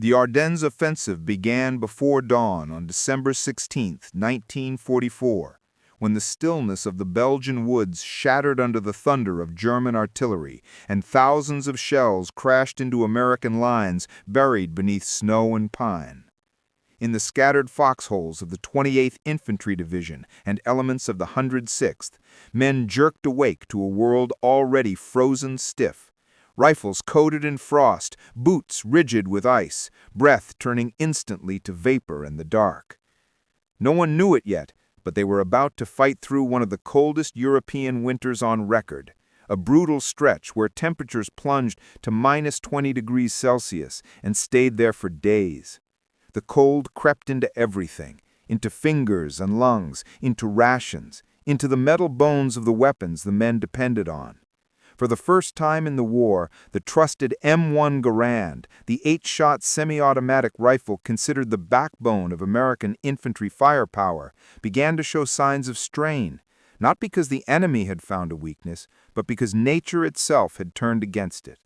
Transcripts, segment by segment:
The Ardennes offensive began before dawn on December 16, 1944, when the stillness of the Belgian woods shattered under the thunder of German artillery, and thousands of shells crashed into American lines buried beneath snow and pine. In the scattered foxholes of the 28th Infantry Division and elements of the 106th, men jerked awake to a world already frozen stiff. Rifles coated in frost, boots rigid with ice, breath turning instantly to vapor in the dark. No one knew it yet, but they were about to fight through one of the coldest European winters on record, a brutal stretch where temperatures plunged to -20 degrees Celsius and stayed there for days. The cold crept into everything, into fingers and lungs, into rations, into the metal bones of the weapons the men depended on. For the first time in the war, the trusted M1 Garand, the 8-shot semi-automatic rifle considered the backbone of American infantry firepower, began to show signs of strain, not because the enemy had found a weakness, but because nature itself had turned against it.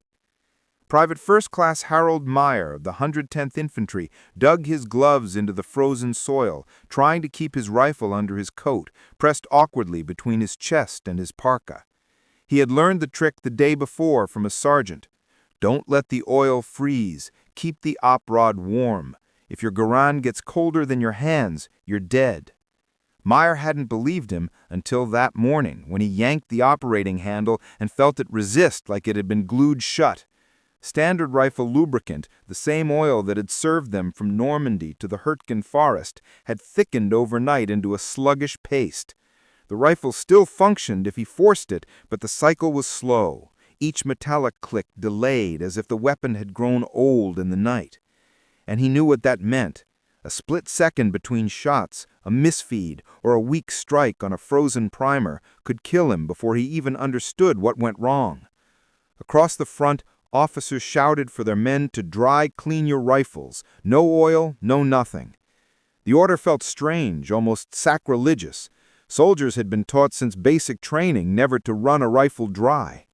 Private First Class Harold Meyer of the 110th Infantry dug his gloves into the frozen soil, trying to keep his rifle under his coat, pressed awkwardly between his chest and his parka. He had learned the trick the day before from a sergeant. Don't let the oil freeze. Keep the op rod warm. If your Garand gets colder than your hands, you're dead. Meyer hadn't believed him until that morning when he yanked the operating handle and felt it resist like it had been glued shut. Standard rifle lubricant, the same oil that had served them from Normandy to the Hurtgen forest, had thickened overnight into a sluggish paste. The rifle still functioned if he forced it, but the cycle was slow. Each metallic click delayed as if the weapon had grown old in the night. And he knew what that meant. A split second between shots, a misfeed, or a weak strike on a frozen primer could kill him before he even understood what went wrong. Across the front, officers shouted for their men to dry clean your rifles. No oil, no nothing. The order felt strange, almost sacrilegious. Soldiers had been taught since basic training never to run a rifle dry.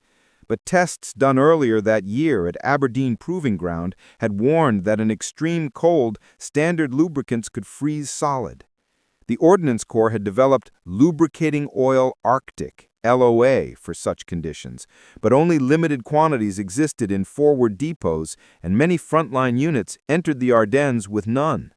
But tests done earlier that year at Aberdeen Proving Ground had warned that in extreme cold, standard lubricants could freeze solid. The Ordnance Corps had developed lubricating oil Arctic, LOA, for such conditions, but only limited quantities existed in forward depots, and many frontline units entered the Ardennes with none.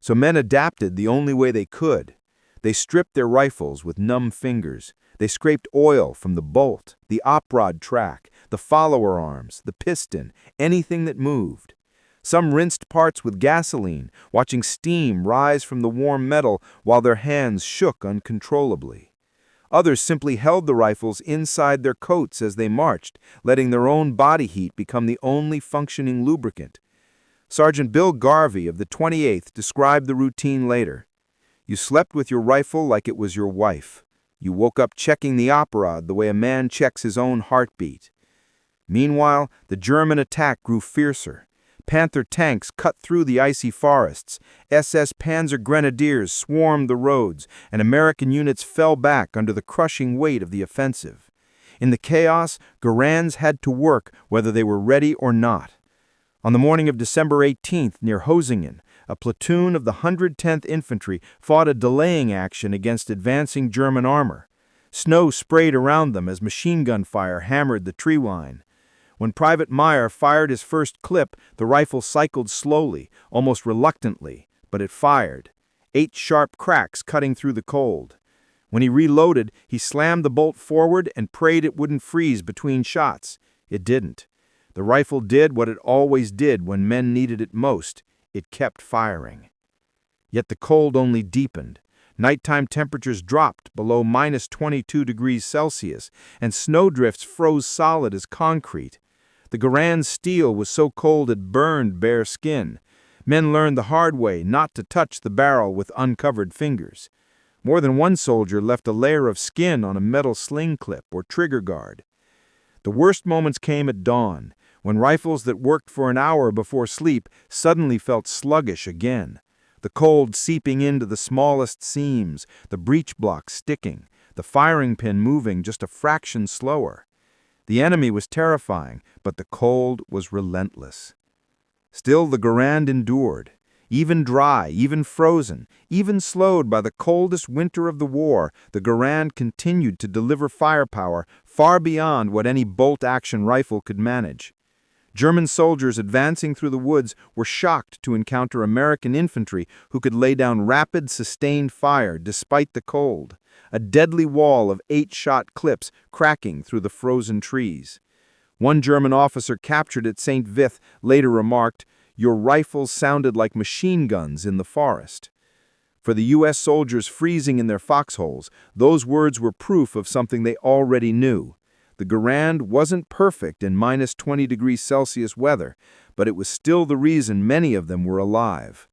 So men adapted the only way they could. They stripped their rifles with numb fingers. They scraped oil from the bolt, the op rod track, the follower arms, the piston, anything that moved. Some rinsed parts with gasoline, watching steam rise from the warm metal while their hands shook uncontrollably. Others simply held the rifles inside their coats as they marched, letting their own body heat become the only functioning lubricant. Sergeant Bill Garvey of the 28th described the routine later. You slept with your rifle like it was your wife. You woke up checking the op rod the way a man checks his own heartbeat. Meanwhile, the German attack grew fiercer. Panther tanks cut through the icy forests. SS Panzer Grenadiers swarmed the roads, and American units fell back under the crushing weight of the offensive. In the chaos, Garands had to work whether they were ready or not. On the morning of December 18th, near Hosingen, a platoon of the 110th Infantry fought a delaying action against advancing German armor. Snow sprayed around them as machine gun fire hammered the tree line. When Private Meyer fired his first clip, the rifle cycled slowly, almost reluctantly, but it fired. 8 sharp cracks cutting through the cold. When he reloaded, he slammed the bolt forward and prayed it wouldn't freeze between shots. It didn't. The rifle did what it always did when men needed it most. It kept firing. Yet the cold only deepened. Nighttime temperatures dropped below -22 degrees Celsius, and snowdrifts froze solid as concrete. The Garand steel was so cold it burned bare skin. Men learned the hard way not to touch the barrel with uncovered fingers. More than one soldier left a layer of skin on a metal sling clip or trigger guard. The worst moments came at dawn, when rifles that worked for an hour before sleep suddenly felt sluggish again, the cold seeping into the smallest seams, the breech block sticking, the firing pin moving just a fraction slower. The enemy was terrifying, but the cold was relentless. Still, the Garand endured. Even dry, even frozen, even slowed by the coldest winter of the war, the Garand continued to deliver firepower far beyond what any bolt-action rifle could manage. German soldiers advancing through the woods were shocked to encounter American infantry who could lay down rapid, sustained fire despite the cold, a deadly wall of 8-shot clips cracking through the frozen trees. One German officer captured at St. Vith later remarked, "Your rifles sounded like machine guns in the forest." For the U.S. soldiers freezing in their foxholes, those words were proof of something they already knew. The Garand wasn't perfect in minus 20 degrees Celsius weather, but it was still the reason many of them were alive.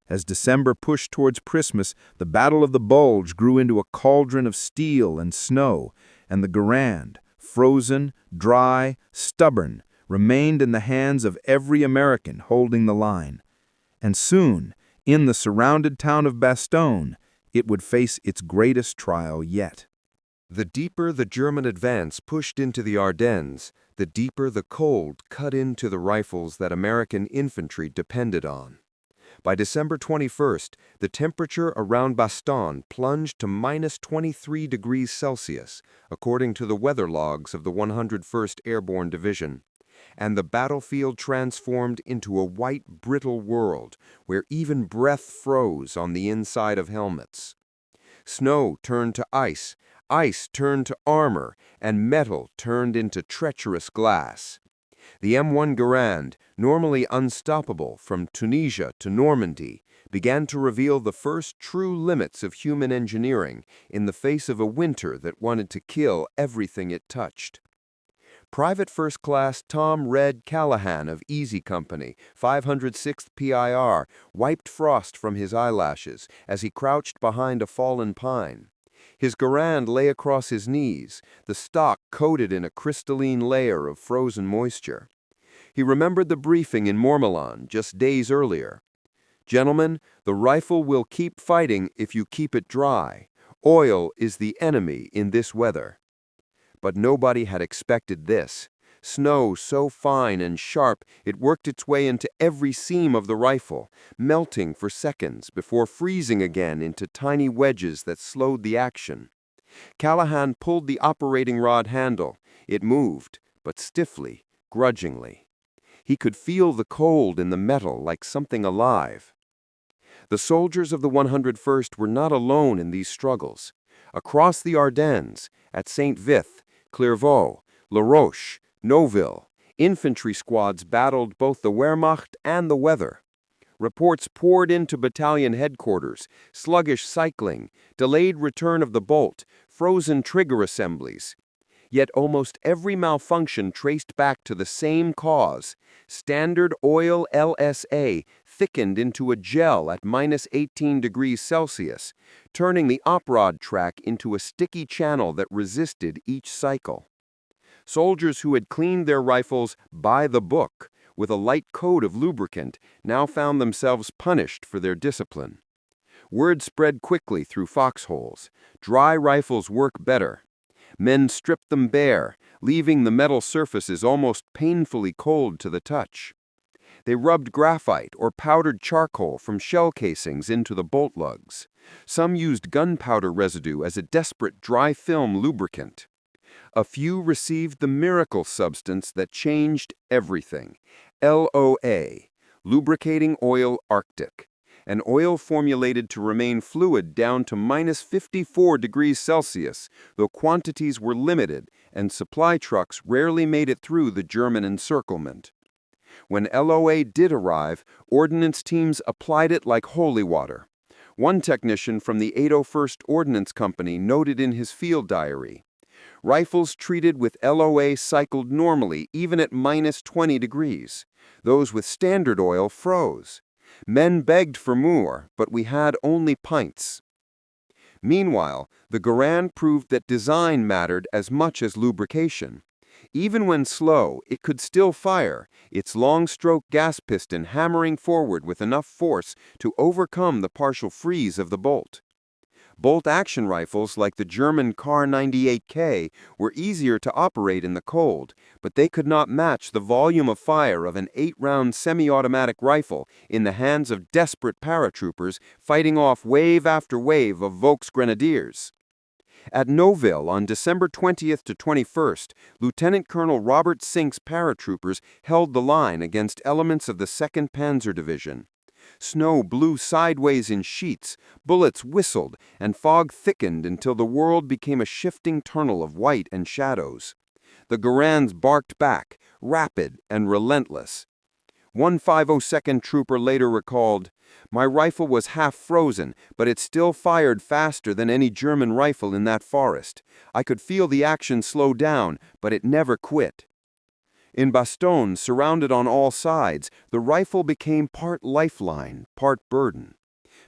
As December pushed towards Christmas, the Battle of the Bulge grew into a cauldron of steel and snow, and the Garand, frozen, dry, stubborn, remained in the hands of every American holding the line. And soon, in the surrounded town of Bastogne, it would face its greatest trial yet. The deeper the German advance pushed into the Ardennes, the deeper the cold cut into the rifles that American infantry depended on. By December 21st, the temperature around Bastogne plunged to minus 23 degrees Celsius, according to the weather logs of the 101st Airborne Division, and the battlefield transformed into a white, brittle world where even breath froze on the inside of helmets. Snow turned to ice turned to armor, and metal turned into treacherous glass. The M1 Garand, normally unstoppable from Tunisia to Normandy, began to reveal the first true limits of human engineering in the face of a winter that wanted to kill everything it touched. Private First Class Tom "Red" Callahan of Easy Company, 506th PIR, wiped frost from his eyelashes as he crouched behind a fallen pine. His Garand lay across his knees, the stock coated in a crystalline layer of frozen moisture. He remembered the briefing in Mormelon just days earlier. "Gentlemen, the rifle will keep fighting if you keep it dry. Oil is the enemy in this weather." But nobody had expected this. Snow so fine and sharp it worked its way into every seam of the rifle, melting for seconds before freezing again into tiny wedges that slowed the action. Callahan pulled the operating rod handle. It moved, but stiffly, grudgingly. He could feel the cold in the metal like something alive. The soldiers of the 101st were not alone in these struggles. Across the Ardennes, at St. Vith, Clairvaux, La Roche, Neuville, infantry squads battled both the Wehrmacht and the weather. Reports poured into battalion headquarters, sluggish cycling, delayed return of the bolt, frozen trigger assemblies. Yet almost every malfunction traced back to the same cause. Standard Oil LSA thickened into a gel at minus 18 degrees Celsius, turning the op-rod track into a sticky channel that resisted each cycle. Soldiers who had cleaned their rifles by the book with a light coat of lubricant now found themselves punished for their discipline. Word spread quickly through foxholes. Dry rifles work better. Men stripped them bare, leaving the metal surfaces almost painfully cold to the touch. They rubbed graphite or powdered charcoal from shell casings into the bolt lugs. Some used gunpowder residue as a desperate dry film lubricant. A few received the miracle substance that changed everything: LOA, Lubricating Oil Arctic, an oil formulated to remain fluid down to minus 54 degrees Celsius, though quantities were limited and supply trucks rarely made it through the German encirclement. When LOA did arrive, ordnance teams applied it like holy water. One technician from the 801st Ordnance Company noted in his field diary, "Rifles treated with LOA cycled normally even at minus 20 degrees. Those with standard oil froze. Men begged for more, but we had only pints." Meanwhile, the Garand proved that design mattered as much as lubrication. Even when slow, it could still fire, its long-stroke gas piston hammering forward with enough force to overcome the partial freeze of the bolt. Bolt-action rifles like the German Kar 98K were easier to operate in the cold, but they could not match the volume of fire of an 8-round semi-automatic rifle in the hands of desperate paratroopers fighting off wave after wave of Volksgrenadiers. At Noville on December 20th to 21st, Lieutenant Colonel Robert Sink's paratroopers held the line against elements of the 2nd Panzer Division. Snow blew sideways in sheets, bullets whistled, and fog thickened until the world became a shifting tunnel of white and shadows. The Garands barked back, rapid and relentless. One 502nd trooper later recalled, "My rifle was half frozen, but it still fired faster than any German rifle in that forest. I could feel the action slow down, but it never quit." In Bastogne, surrounded on all sides, the rifle became part lifeline, part burden.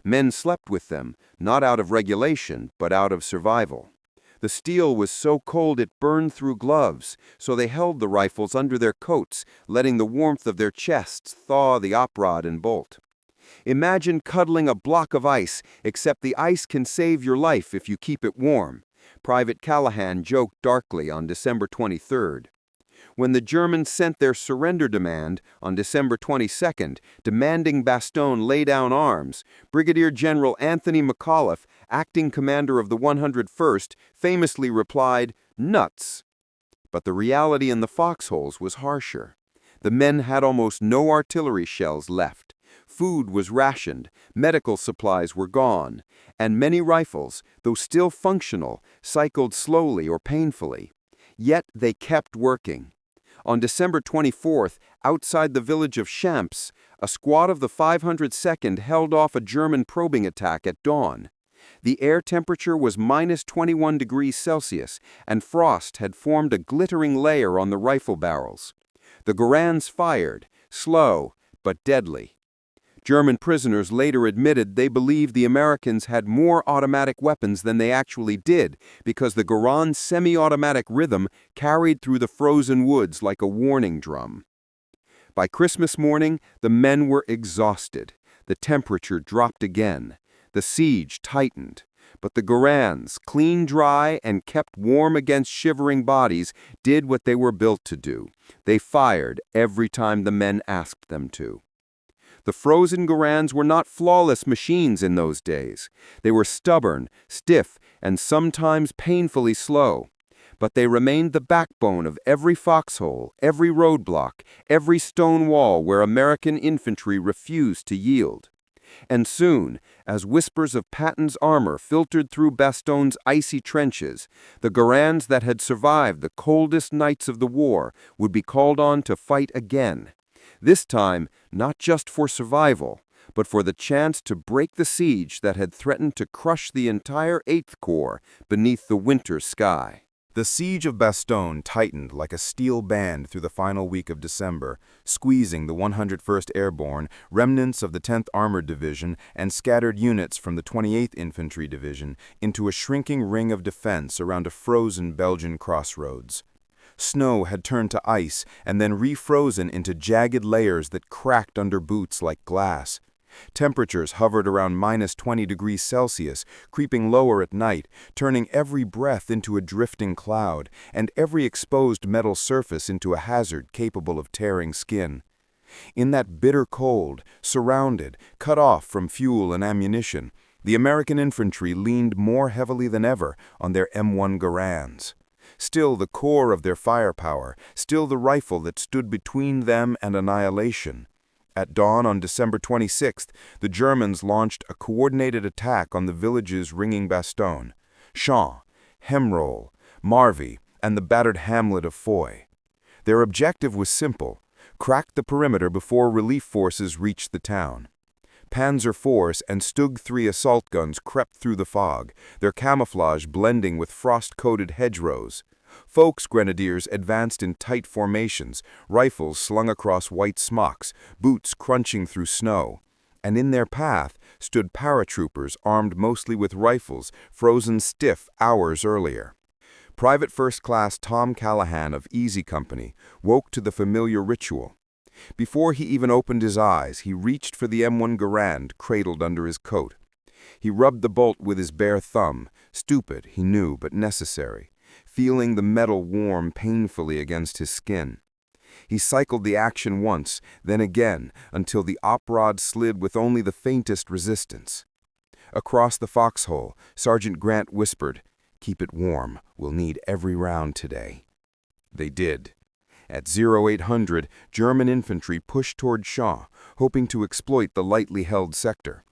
Men slept with them, not out of regulation, but out of survival. The steel was so cold it burned through gloves, so they held the rifles under their coats, letting the warmth of their chests thaw the op rod and bolt. Imagine cuddling a block of ice, except the ice can save your life if you keep it warm. Private Callahan joked darkly on December 23rd. When the Germans sent their surrender demand on December 22nd, demanding Bastogne lay down arms, Brigadier General Anthony McAuliffe, acting commander of the 101st, famously replied, "Nuts." But the reality in the foxholes was harsher. The men had almost no artillery shells left. Food was rationed, medical supplies were gone, and many rifles, though still functional, cycled slowly or painfully. Yet they kept working. On December 24th, outside the village of Champs, a squad of the 502nd held off a German probing attack at dawn. The air temperature was -21 degrees Celsius, and frost had formed a glittering layer on the rifle barrels. The Garands fired, slow but deadly. German prisoners later admitted they believed the Americans had more automatic weapons than they actually did because the Garand's semi-automatic rhythm carried through the frozen woods like a warning drum. By Christmas morning, the men were exhausted. The temperature dropped again. The siege tightened. But the Garands, clean dry and kept warm against shivering bodies, did what they were built to do. They fired every time the men asked them to. The frozen Garands were not flawless machines in those days. They were stubborn, stiff, and sometimes painfully slow. But they remained the backbone of every foxhole, every roadblock, every stone wall where American infantry refused to yield. And soon, as whispers of Patton's armor filtered through Bastogne's icy trenches, the Garands that had survived the coldest nights of the war would be called on to fight again. This time, not just for survival, but for the chance to break the siege that had threatened to crush the entire 8th Corps beneath the winter sky. The siege of Bastogne tightened like a steel band through the final week of December, squeezing the 101st Airborne, remnants of the 10th Armored Division, and scattered units from the 28th Infantry Division into a shrinking ring of defense around a frozen Belgian crossroads. Snow had turned to ice and then refrozen into jagged layers that cracked under boots like glass. Temperatures hovered around -20 degrees Celsius, creeping lower at night, turning every breath into a drifting cloud, and every exposed metal surface into a hazard capable of tearing skin. In that bitter cold, surrounded, cut off from fuel and ammunition, the American infantry leaned more heavily than ever on their M1 Garands. Still the core of their firepower, still the rifle that stood between them and annihilation. At dawn on December 26th, the Germans launched a coordinated attack on the villages ringing Bastogne: Champs, Hemroll, Marvy, and the battered hamlet of Foy. Their objective was simple: crack the perimeter before relief forces reached the town. Panzer IVs and Stug 3 assault guns crept through the fog, their camouflage blending with frost-coated hedgerows. Volksgrenadiers advanced in tight formations, rifles slung across white smocks, boots crunching through snow. And in their path stood paratroopers armed mostly with rifles, frozen stiff hours earlier. Private First Class Tom Callahan of Easy Company woke to the familiar ritual. Before he even opened his eyes, he reached for the M1 Garand cradled under his coat. He rubbed the bolt with his bare thumb, stupid, he knew, but necessary, feeling the metal warm painfully against his skin. He cycled the action once, then again, until the op rod slid with only the faintest resistance. Across the foxhole, Sergeant Grant whispered, "Keep it warm. We'll need every round today." They did. At 0800, German infantry pushed toward Shaw, hoping to exploit the lightly held sector.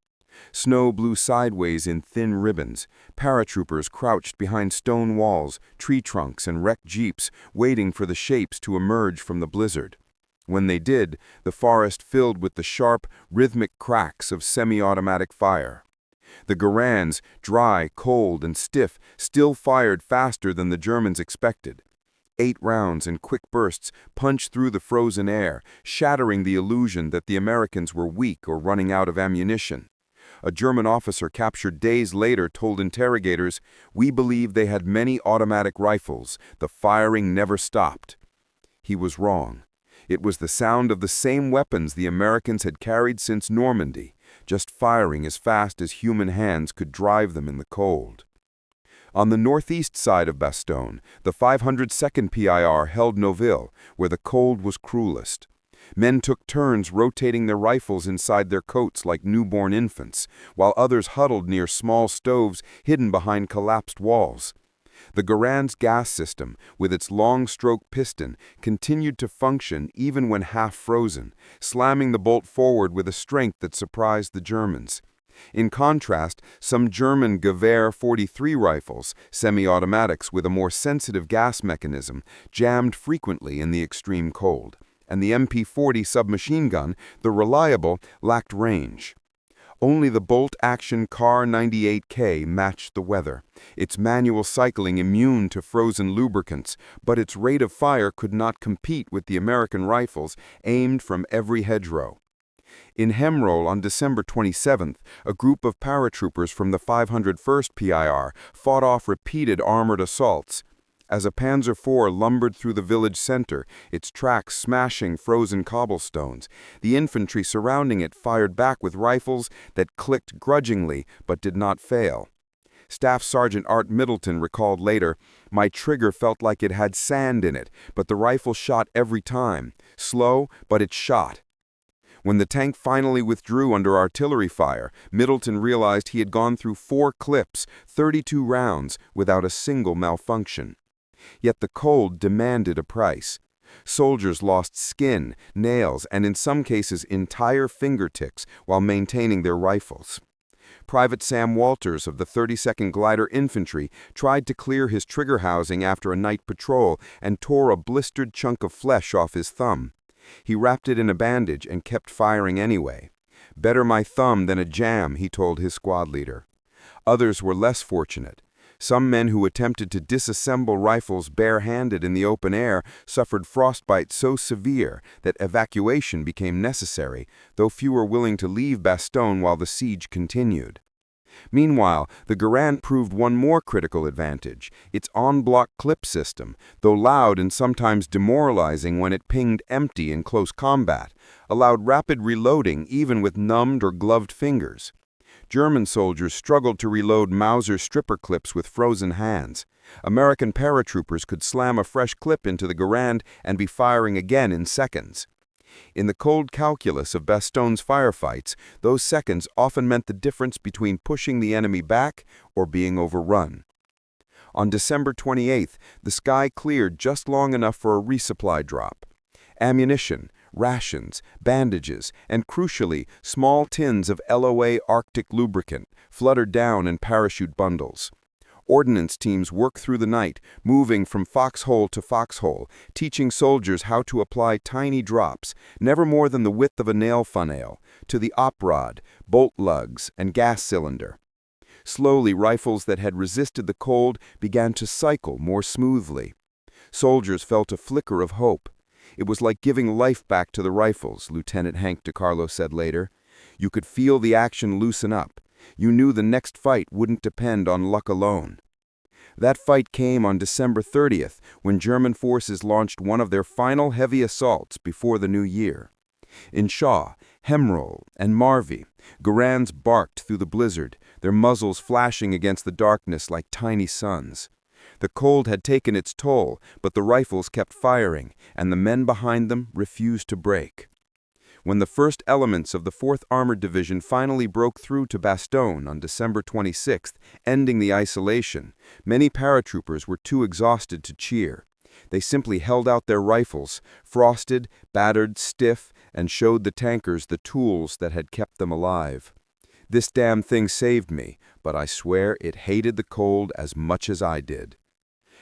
Snow blew sideways in thin ribbons. Paratroopers crouched behind stone walls, tree trunks, and wrecked jeeps, waiting for the shapes to emerge from the blizzard. When they did, the forest filled with the sharp, rhythmic cracks of semi-automatic fire. The Garands, dry, cold, and stiff, still fired faster than the Germans expected. 8 rounds in quick bursts punched through the frozen air, shattering the illusion that the Americans were weak or running out of ammunition. A German officer captured days later told interrogators, "We believe they had many automatic rifles. The firing never stopped." He was wrong. It was the sound of the same weapons the Americans had carried since Normandy, just firing as fast as human hands could drive them in the cold. On the northeast side of Bastogne, the 502nd PIR held Noville, where the cold was cruelest. Men took turns rotating their rifles inside their coats like newborn infants, while others huddled near small stoves hidden behind collapsed walls. The Garands gas system, with its long-stroke piston, continued to function even when half frozen, slamming the bolt forward with a strength that surprised the Germans. In contrast, some German Gewehr 43 rifles, semi-automatics with a more sensitive gas mechanism, jammed frequently in the extreme cold, and the MP40 submachine gun, the reliable, lacked range. Only the bolt-action Kar 98K matched the weather, its manual cycling immune to frozen lubricants, but its rate of fire could not compete with the American rifles aimed from every hedgerow. In Hemroll on December 27th, a group of paratroopers from the 501st PIR fought off repeated armored assaults. As a Panzer IV lumbered through the village center, its tracks smashing frozen cobblestones, the infantry surrounding it fired back with rifles that clicked grudgingly but did not fail. Staff Sergeant Art Middleton recalled later, "My trigger felt like it had sand in it, but the rifle shot every time. Slow, but it shot." When the tank finally withdrew under artillery fire, Middleton realized he had gone through 4 clips, 32 rounds, without a single malfunction. Yet the cold demanded a price. Soldiers lost skin, nails, and in some cases entire fingertips while maintaining their rifles. Private Sam Walters of the 32nd Glider Infantry tried to clear his trigger housing after a night patrol and tore a blistered chunk of flesh off his thumb. He wrapped it in a bandage and kept firing anyway. "Better my thumb than a jam," he told his squad leader. Others were less fortunate. Some men who attempted to disassemble rifles barehanded in the open air suffered frostbite so severe that evacuation became necessary, though few were willing to leave Bastogne while the siege continued. Meanwhile, the Garand proved one more critical advantage, its on-block clip system, though loud and sometimes demoralizing when it pinged empty in close combat, allowed rapid reloading even with numbed or gloved fingers. German soldiers struggled to reload Mauser stripper clips with frozen hands. American paratroopers could slam a fresh clip into the Garand and be firing again in seconds. In the cold calculus of Bastogne's firefights, those seconds often meant the difference between pushing the enemy back or being overrun. On December 28th, the sky cleared just long enough for a resupply drop. Ammunition, rations, bandages, and crucially, small tins of LOA Arctic lubricant fluttered down in parachute bundles. Ordnance teams worked through the night, moving from foxhole to foxhole, teaching soldiers how to apply tiny drops, never more than the width of a nail funnel, to the op rod, bolt lugs, and gas cylinder. Slowly, rifles that had resisted the cold began to cycle more smoothly. Soldiers felt a flicker of hope. It was like giving life back to the rifles, Lieutenant Hank DiCarlo said later. You could feel the action loosen up. You knew the next fight wouldn't depend on luck alone. That fight came on December 30th, when German forces launched one of their final heavy assaults before the new year. In Shaw, Hemroll and Marvy, Garands barked through the blizzard, their muzzles flashing against the darkness like tiny suns. The cold had taken its toll, but the rifles kept firing, and the men behind them refused to break. When the first elements of the 4th Armored Division finally broke through to Bastogne on December 26th, ending the isolation, many paratroopers were too exhausted to cheer. They simply held out their rifles, frosted, battered, stiff, and showed the tankers the tools that had kept them alive. This damn thing saved me, but I swear it hated the cold as much as I did.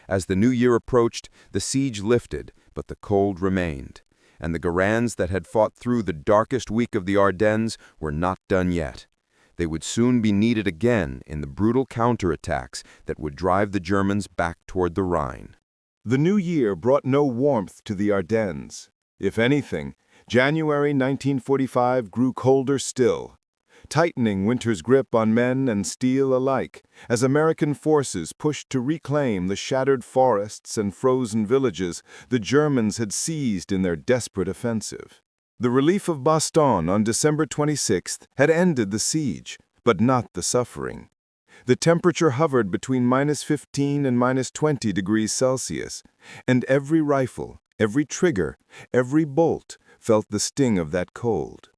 As the new year approached, the siege lifted, but the cold remained, and the Garands that had fought through the darkest week of the Ardennes were not done yet. They would soon be needed again in the brutal counterattacks that would drive the Germans back toward the Rhine. The new year brought no warmth to the Ardennes. If anything, January 1945 grew colder still, tightening winter's grip on men and steel alike, as American forces pushed to reclaim the shattered forests and frozen villages the Germans had seized in their desperate offensive. The relief of Bastogne on December 26th had ended the siege, but not the suffering. The temperature hovered between -15 and -20 degrees Celsius, and every rifle, every trigger, every bolt felt the sting of that cold.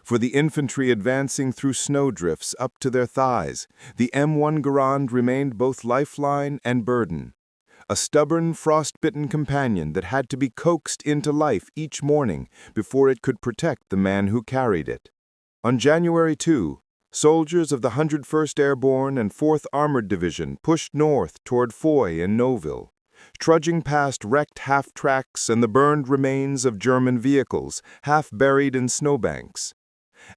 For the infantry advancing through snowdrifts up to their thighs, the M1 Garand remained both lifeline and burden, a stubborn, frost-bitten companion that had to be coaxed into life each morning before it could protect the man who carried it. On January 2, soldiers of the 101st Airborne and 4th Armored Division pushed north toward Foy and Neuville, trudging past wrecked half-tracks and the burned remains of German vehicles, half buried in snowbanks.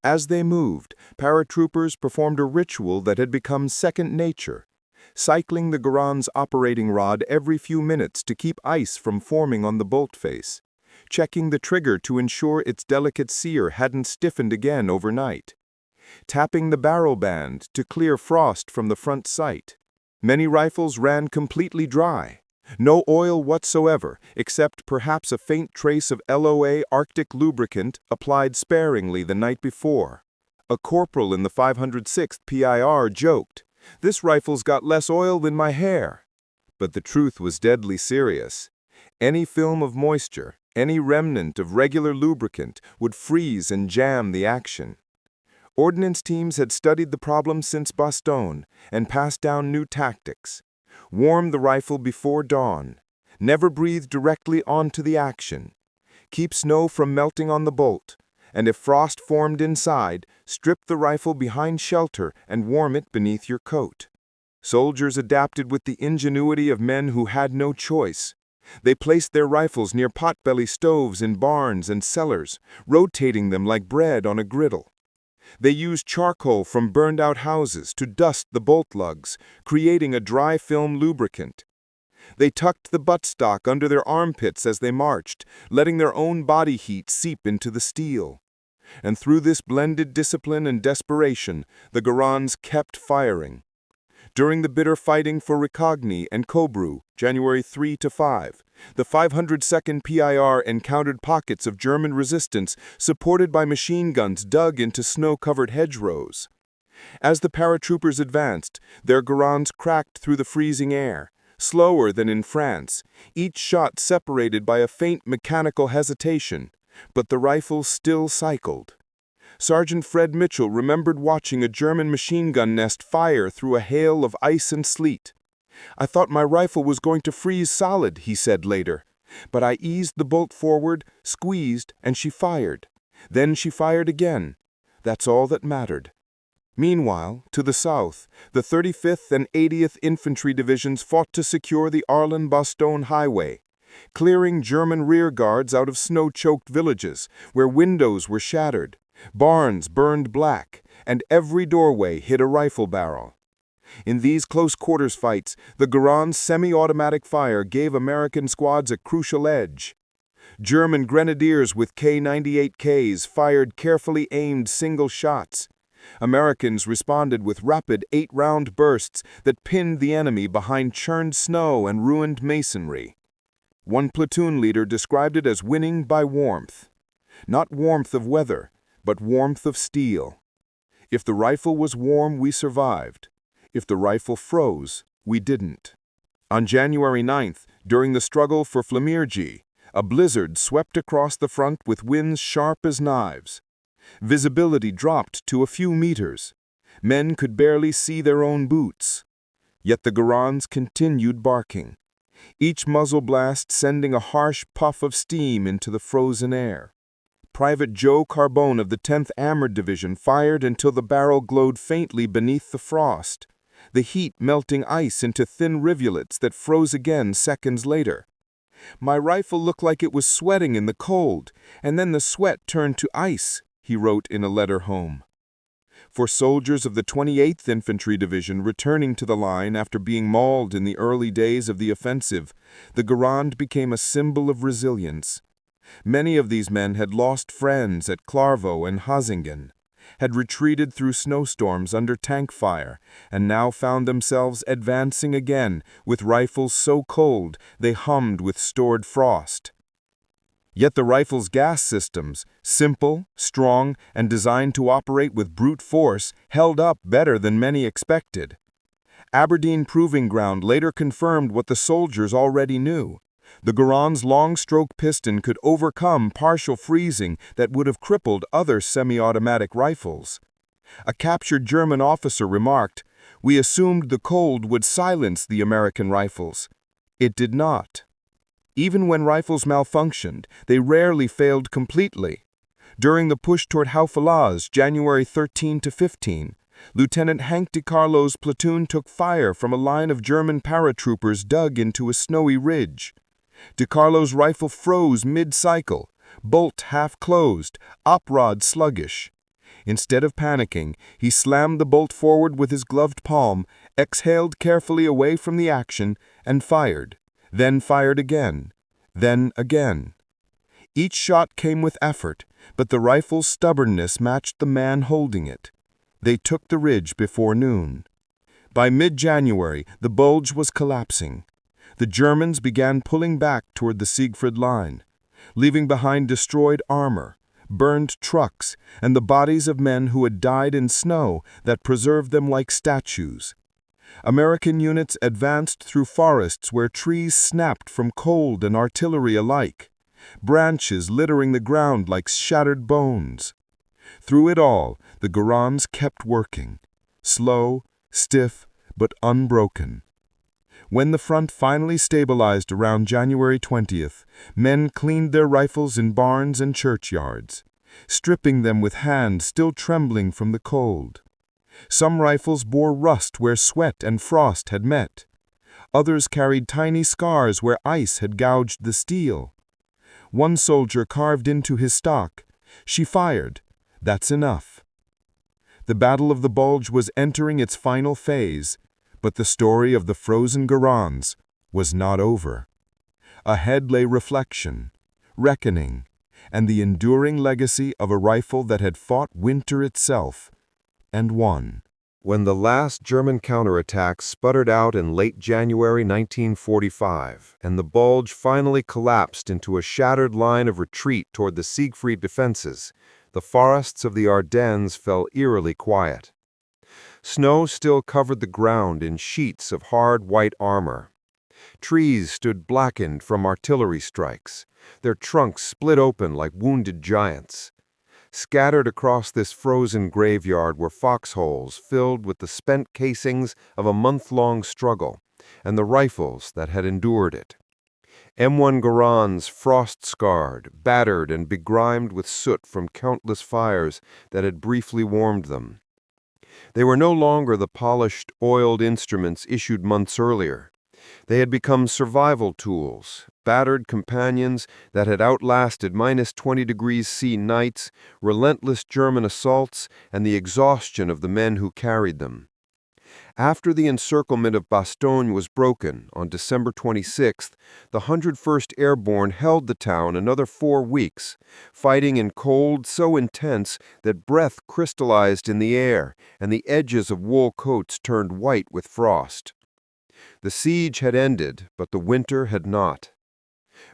As they moved, paratroopers performed a ritual that had become second nature, cycling the Garand's operating rod every few minutes to keep ice from forming on the bolt face, checking the trigger to ensure its delicate sear hadn't stiffened again overnight, tapping the barrel band to clear frost from the front sight. Many rifles ran completely dry. No oil whatsoever, except perhaps a faint trace of LOA Arctic lubricant applied sparingly the night before. A corporal in the 506th PIR joked, "This rifle's got less oil than my hair." But the truth was deadly serious. Any film of moisture, any remnant of regular lubricant would freeze and jam the action. Ordnance teams had studied the problem since Bastogne and passed down new tactics. Warm the rifle before dawn. Never breathe directly onto the action. Keep snow from melting on the bolt. And if frost formed inside, strip the rifle behind shelter and warm it beneath your coat. Soldiers adapted with the ingenuity of men who had no choice. They placed their rifles near potbelly stoves in barns and cellars, rotating them like bread on a griddle. They used charcoal from burned-out houses to dust the bolt lugs, creating a dry film lubricant. They tucked the buttstock under their armpits as they marched, letting their own body heat seep into the steel. And through this blended discipline and desperation, the Garands kept firing. During the bitter fighting for Ricagny and Cobru, January 3 to 5, the 502nd PIR encountered pockets of German resistance supported by machine guns dug into snow-covered hedgerows. As the paratroopers advanced, their Garands cracked through the freezing air, slower than in France, each shot separated by a faint mechanical hesitation, but the rifles still cycled. Sergeant Fred Mitchell remembered watching a German machine gun nest fire through a hail of ice and sleet. "I thought my rifle was going to freeze solid," he said later. "But I eased the bolt forward, squeezed, and she fired. Then she fired again. That's all that mattered." Meanwhile, to the south, the 35th and 80th Infantry Divisions fought to secure the Arles-Bastogne highway, clearing German rearguards out of snow-choked villages where windows were shattered, barns burned black, and every doorway hid a rifle barrel. In these close-quarters fights, the Garand's semi-automatic fire gave American squads a crucial edge. German grenadiers with K-98Ks fired carefully aimed single shots. Americans responded with rapid 8-round bursts that pinned the enemy behind churned snow and ruined masonry. One platoon leader described it as winning by warmth. Not warmth of weather, but warmth of steel. If the rifle was warm, we survived. If the rifle froze, we didn't. On January 9th, during the struggle for Flamirji, a blizzard swept across the front with winds sharp as knives. Visibility dropped to a few meters. Men could barely see their own boots. Yet the Garands continued barking, each muzzle blast sending a harsh puff of steam into the frozen air. Private Joe Carbone of the 10th Armored Division fired until the barrel glowed faintly beneath the frost, the heat melting ice into thin rivulets that froze again seconds later. "My rifle looked like it was sweating in the cold, and then the sweat turned to ice," he wrote in a letter home. For soldiers of the 28th Infantry Division returning to the line after being mauled in the early days of the offensive, the Garand became a symbol of resilience. Many of these men had lost friends at Klarvo and Hazingen, had retreated through snowstorms under tank fire, and now found themselves advancing again with rifles so cold they hummed with stored frost. Yet the rifle's gas systems, simple, strong, and designed to operate with brute force, held up better than many expected. Aberdeen Proving Ground later confirmed what the soldiers already knew. The Garand's long-stroke piston could overcome partial freezing that would have crippled other semi-automatic rifles. A captured German officer remarked, "We assumed the cold would silence the American rifles. It did not." Even when rifles malfunctioned, they rarely failed completely. During the push toward Haufalaz, January 13 to 15, Lieutenant Hank DiCarlo's platoon took fire from a line of German paratroopers dug into a snowy ridge. DiCarlo's rifle froze mid-cycle, bolt half closed, oprod sluggish. Instead of panicking, he slammed the bolt forward with his gloved palm, exhaled carefully away from the action, and fired. Then fired again. Then again. Each shot came with effort, but the rifle's stubbornness matched the man holding it. They took the ridge before noon. By mid-January, the Bulge was collapsing. The Germans began pulling back toward the Siegfried Line, leaving behind destroyed armor, burned trucks, and the bodies of men who had died in snow that preserved them like statues. American units advanced through forests where trees snapped from cold and artillery alike, branches littering the ground like shattered bones. Through it all, the Garands kept working, slow, stiff, but unbroken. When the front finally stabilized around January 20th, men cleaned their rifles in barns and churchyards, stripping them with hands still trembling from the cold. Some rifles bore rust where sweat and frost had met. Others carried tiny scars where ice had gouged the steel. One soldier carved into his stock, "She fired. That's enough." The Battle of the Bulge was entering its final phase, but the story of the frozen Garands was not over. Ahead lay reflection, reckoning, and the enduring legacy of a rifle that had fought winter itself and won. When the last German counterattack sputtered out in late January 1945, and the Bulge finally collapsed into a shattered line of retreat toward the Siegfried defenses, the forests of the Ardennes fell eerily quiet. Snow still covered the ground in sheets of hard white armor. Trees stood blackened from artillery strikes, their trunks split open like wounded giants. Scattered across this frozen graveyard were foxholes filled with the spent casings of a month-long struggle and the rifles that had endured it. M1 Garands, frost-scarred, battered, and begrimed with soot from countless fires that had briefly warmed them. They were no longer the polished, oiled instruments issued months earlier. They had become survival tools, battered companions that had outlasted -20°C nights, relentless German assaults, and the exhaustion of the men who carried them. After the encirclement of Bastogne was broken on December 26th, the 101st Airborne held the town another 4 weeks, fighting in cold so intense that breath crystallized in the air and the edges of wool coats turned white with frost. The siege had ended, but the winter had not.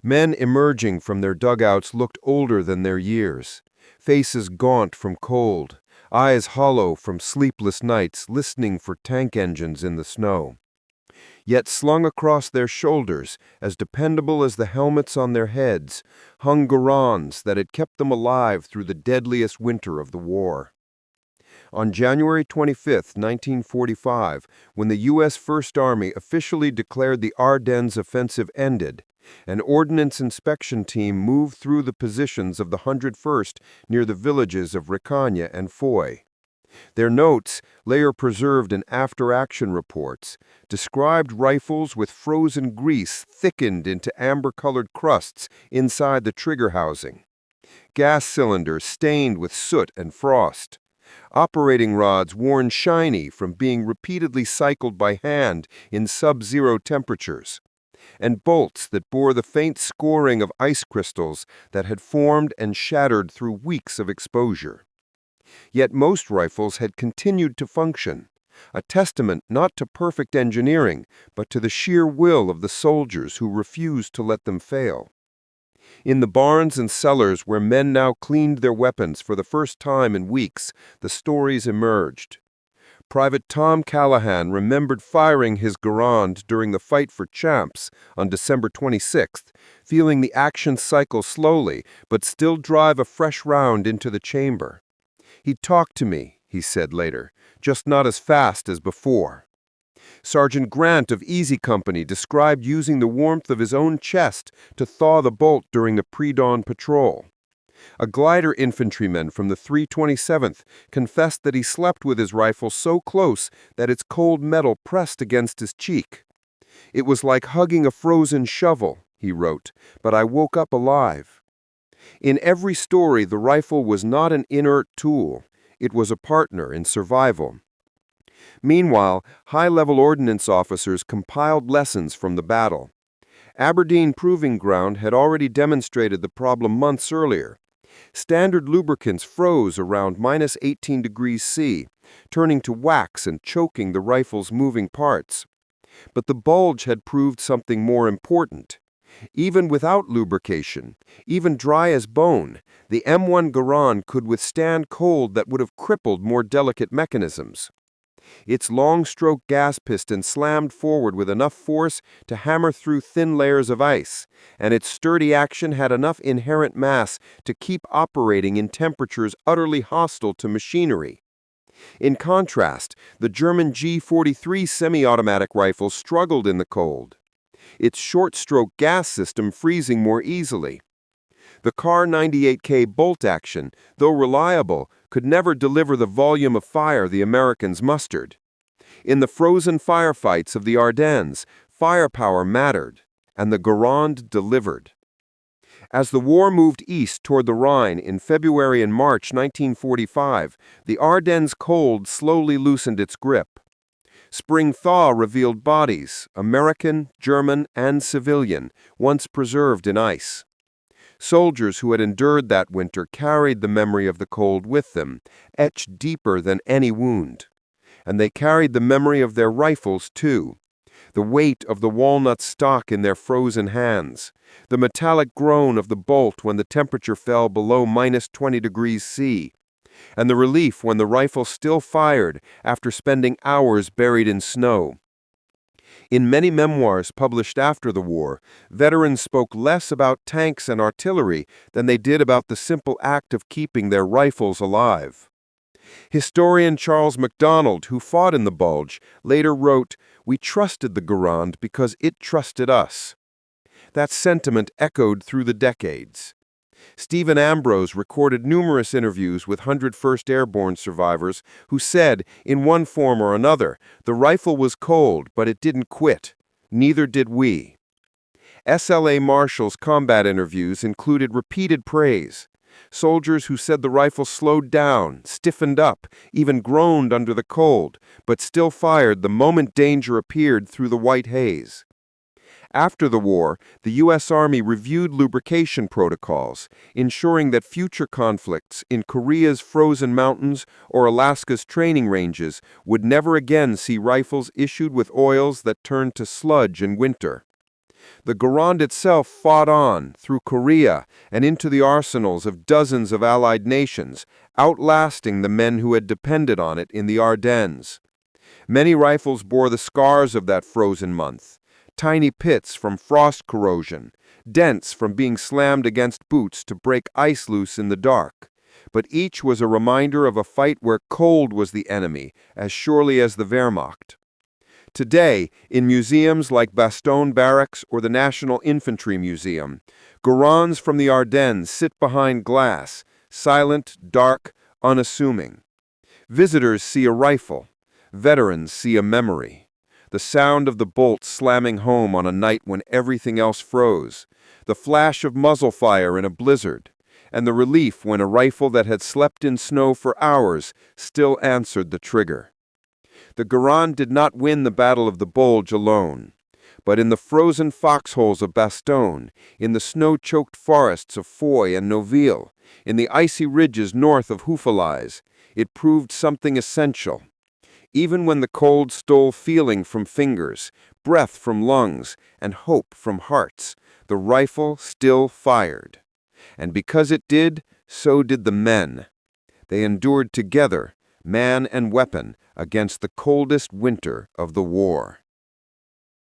Men emerging from their dugouts looked older than their years. faces gaunt from cold, eyes hollow from sleepless nights listening for tank engines in the snow. Yet slung across their shoulders, as dependable as the helmets on their heads, hung Garands that had kept them alive through the deadliest winter of the war. On January 25, 1945, when the U.S. First Army officially declared the Ardennes offensive ended, an ordnance inspection team moved through the positions of the 101st near the villages of Récagne and Foy. Their notes, later preserved in after-action reports, described rifles with frozen grease thickened into amber-colored crusts inside the trigger housing, gas cylinders stained with soot and frost, operating rods worn shiny from being repeatedly cycled by hand in sub-zero temperatures, and bolts that bore the faint scoring of ice crystals that had formed and shattered through weeks of exposure. Yet most rifles had continued to function, a testament not to perfect engineering, but to the sheer will of the soldiers who refused to let them fail. In the barns and cellars where men now cleaned their weapons for the first time in weeks, the stories emerged. Private Tom Callahan remembered firing his Garand during the fight for Champs on December 26th, feeling the action cycle slowly, but still drive a fresh round into the chamber. "He talked to me," he said later, "just not as fast as before." Sergeant Grant of Easy Company described using the warmth of his own chest to thaw the bolt during the pre-dawn patrol. A glider infantryman from the 327th confessed that he slept with his rifle so close that its cold metal pressed against his cheek. "It was like hugging a frozen shovel," he wrote, "but I woke up alive." In every story, the rifle was not an inert tool. It was a partner in survival. Meanwhile, high-level ordnance officers compiled lessons from the battle. Aberdeen Proving Ground had already demonstrated the problem months earlier. Standard lubricants froze around -18 degrees C, turning to wax and choking the rifle's moving parts. But the Bulge had proved something more important. Even without lubrication, even dry as bone, the M1 Garand could withstand cold that would have crippled more delicate mechanisms. Its long-stroke gas piston slammed forward with enough force to hammer through thin layers of ice, and its sturdy action had enough inherent mass to keep operating in temperatures utterly hostile to machinery. In contrast, the German G43 semi-automatic rifle struggled in the cold, its short-stroke gas system freezing more easily. The Kar 98K bolt action, though reliable, could never deliver the volume of fire the Americans mustered. In the frozen firefights of the Ardennes, firepower mattered, and the Garand delivered. As the war moved east toward the Rhine in February and March 1945, the Ardennes cold slowly loosened its grip. Spring thaw revealed bodies, American, German, and civilian, once preserved in ice. Soldiers who had endured that winter carried the memory of the cold with them, etched deeper than any wound. And they carried the memory of their rifles, too. The weight of the walnut stock in their frozen hands, the metallic groan of the bolt when the temperature fell below -20 degrees C, and the relief when the rifle still fired after spending hours buried in snow. In many memoirs published after the war, veterans spoke less about tanks and artillery than they did about the simple act of keeping their rifles alive. Historian Charles MacDonald, who fought in the Bulge, later wrote, "We trusted the Garand because it trusted us." That sentiment echoed through the decades. Stephen Ambrose recorded numerous interviews with 101st Airborne survivors who said, in one form or another, the rifle was cold, but it didn't quit. Neither did we. SLA Marshall's combat interviews included repeated praise. Soldiers who said the rifle slowed down, stiffened up, even groaned under the cold, but still fired the moment danger appeared through the white haze. After the war, the U.S. Army reviewed lubrication protocols, ensuring that future conflicts in Korea's frozen mountains or Alaska's training ranges would never again see rifles issued with oils that turned to sludge in winter. The Garand itself fought on through Korea and into the arsenals of dozens of Allied nations, outlasting the men who had depended on it in the Ardennes. Many rifles bore the scars of that frozen month, tiny pits from frost corrosion, dents from being slammed against boots to break ice loose in the dark. But each was a reminder of a fight where cold was the enemy as surely as the Wehrmacht. Today, in museums like Bastogne Barracks or the National Infantry Museum, Garands from the Ardennes sit behind glass, silent, dark, unassuming. Visitors see a rifle. Veterans see a memory. The sound of the bolt slamming home on a night when everything else froze, the flash of muzzle fire in a blizzard, and the relief when a rifle that had slept in snow for hours still answered the trigger. The Garand did not win the Battle of the Bulge alone, but in the frozen foxholes of Bastogne, in the snow-choked forests of Foy and Noville, in the icy ridges north of Houffalize, it proved something essential. Even when the cold stole feeling from fingers, breath from lungs, and hope from hearts, the rifle still fired. And because it did, so did the men. They endured together, man and weapon, against the coldest winter of the war.